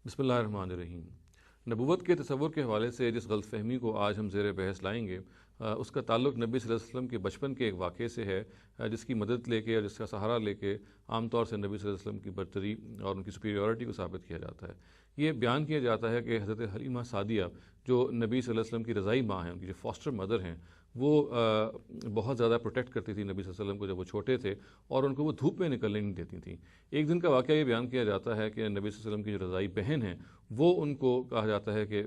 بسم اللہ الرحمن الرحیم۔ نبوت کے تصور کے حوالے سے جس غلط فہمی کو آج ہم زیر بحث لائیں گے اس کا تعلق نبی صلی اللہ علیہ وسلم کے بچپن کے ایک واقعے سے ہے، جس کی مدد لے کے اور جس کا سہارا لے کے عام طور سے نبی صلی اللہ علیہ وسلم کی برتری اور ان کی سپیریورٹی کو ثابت کیا جاتا ہے۔ یہ بیان کیا جاتا ہے کہ حضرت حلیمہ سعدیہ جو نبی صلی اللہ علیہ وسلم کی رضائی ماں ہیں، ان کی جو فاسٹر مدر ہیں، وہ بہت زیادہ پروٹیکٹ کرتی تھی نبی صلی اللہ علیہ وسلم کو جب وہ چھوٹے تھے، اور ان کو وہ دھوپ میں نکلنے نہیں دیتی تھیں۔ ایک دن کا واقعہ یہ بیان کیا جاتا ہے کہ نبی صلی اللہ علیہ وسلم کی جو رضائی بہن ہیں وہ ان کو کہا جاتا ہے کہ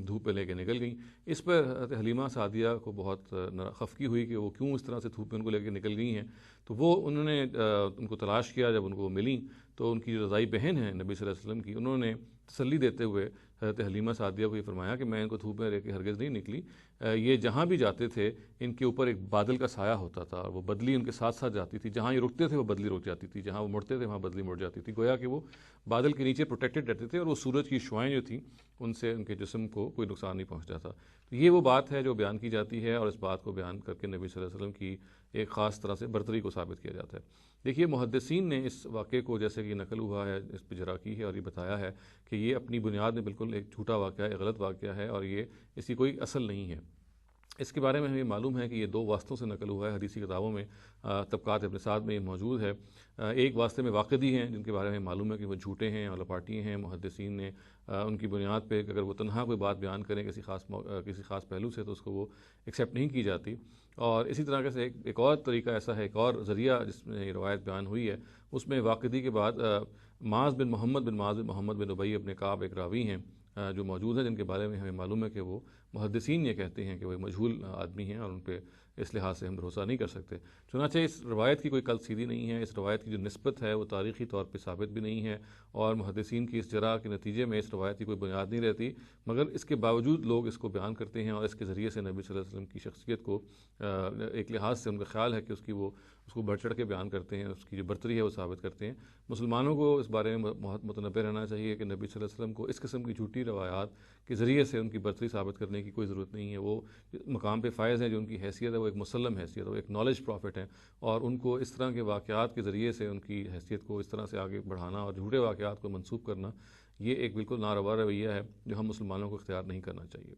دھوپ پہ لے کے نکل گئیں۔ اس پر حضرت حلیمہ سعدیہ کو بہت خفگی ہوئی کہ وہ کیوں اس طرح سے دھوپ میں ان کو لے کے نکل گئی ہیں، تو وہ انہوں نے ان کو تلاش کیا۔ جب ان کو ملیں تو ان کی جو رضائی بہن ہیں نبی صلی اللہ علیہ وسلم کی، انہوں نے تسلی دیتے ہوئے حضرت حلیمہ سعدیہ کو یہ فرمایا کہ میں ان کو دھوپ میں لے کے ہرگز نہیں نکلی، یہ جہاں بھی جاتے تھے ان کے اوپر ایک بادل کا سایہ ہوتا تھا، اور وہ بدلی ان کے ساتھ ساتھ جاتی تھی، جہاں یہ رکتے تھے وہ بدلی رک جاتی تھی، جہاں وہ مڑتے تھے وہاں بدلی مڑ جاتی تھی، گویا کہ وہ بادل کے نیچے پروٹیکٹڈ رہتے تھے، اور وہ سورج کی شعائیں جو تھیں ان سے ان کے جسم کو کوئی نقصان نہیں پہنچتا تھا۔ تو یہ وہ بات ہے جو بیان کی جاتی ہے، اور اس بات کو بیان کر کے نبی صلی اللہ علیہ وسلم کی ایک خاص طرح سے برتری کو ثابت کیا جاتا ہے۔ دیکھیے، محدثین نے اس واقعے کو جیسے کہ نقل ہوا ہے، اس پہ جرا کی ہے اور یہ بتایا ہے کہ یہ اپنی بنیاد میں بالکل ایک جھوٹا واقعہ ہے، غلط واقعہ ہے، اور یہ اس کی کوئی اصل نہیں ہے۔ اس کے بارے میں ہمیں معلوم ہے کہ یہ دو واسطوں سے نقل ہوا ہے، حدیثی کتابوں میں طبقات ابن سعد میں یہ موجود ہے۔ ایک واسطے میں واقدی ہیں جن کے بارے میں معلوم ہے کہ وہ جھوٹے ہیں اور لپاٹی ہیں، محدثین نے ان کی بنیاد پہ اگر وہ تنہا کوئی بات بیان کریں کسی خاص پہلو سے تو اس کو وہ ایکسیپٹ نہیں کی جاتی۔ اور اسی طرح سے ایک اور طریقہ ایسا ہے، ایک اور ذریعہ جس میں یہ روایت بیان ہوئی ہے، اس میں واقدی کے بعد معاذ بن محمد بن ابی بن کعب ایک راوی ہیں جو موجود ہیں، جن کے بارے میں ہمیں معلوم ہے کہ وہ محدثین یہ کہتے ہیں کہ وہ مجہول آدمی ہیں اور ان پہ اس لحاظ سے ہم بھروسہ نہیں کر سکتے۔ چنانچہ اس روایت کی کوئی کل سیدھی نہیں ہے، اس روایت کی جو نسبت ہے وہ تاریخی طور پہ ثابت بھی نہیں ہے، اور محدثین کی اس جرح کے نتیجے میں اس روایت کی کوئی بنیاد نہیں رہتی، مگر اس کے باوجود لوگ اس کو بیان کرتے ہیں، اور اس کے ذریعے سے نبی صلی اللہ علیہ وسلم کی شخصیت کو ایک لحاظ سے ان کا خیال ہے کہ اس کو بڑھ چڑھ کے بیان کرتے ہیں، اس کی جو برتری ہے وہ ثابت کرتے ہیں۔ مسلمانوں کو اس بارے میں بہت متنبہ رہنا چاہیے کہ نبی صلی اللہ علیہ وسلم کو اس قسم کی جھوٹی روایات کے ذریعے سے ان کی برتری ثابت کرنے کی کوئی ضرورت نہیں ہے۔ وہ مقام پہ فائز ہیں، جو ان کی حیثیت ہے وہ ایک مسلم حیثیت ہے، وہ ایک نالج پرافٹ ہیں، اور ان کو اس طرح کے واقعات کے ذریعے سے ان کی حیثیت کو اس طرح سے آگے بڑھانا اور جھوٹے واقعات کو منسوب کرنا، یہ ایک بالکل ناروا رویہ ہے جو ہم مسلمانوں کو اختیار نہیں کرنا چاہیے۔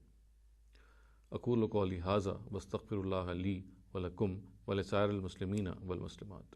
اقول قولی ھذا واستغفر اللہ لی ولکم ولسائر المسلمین والمسلمات۔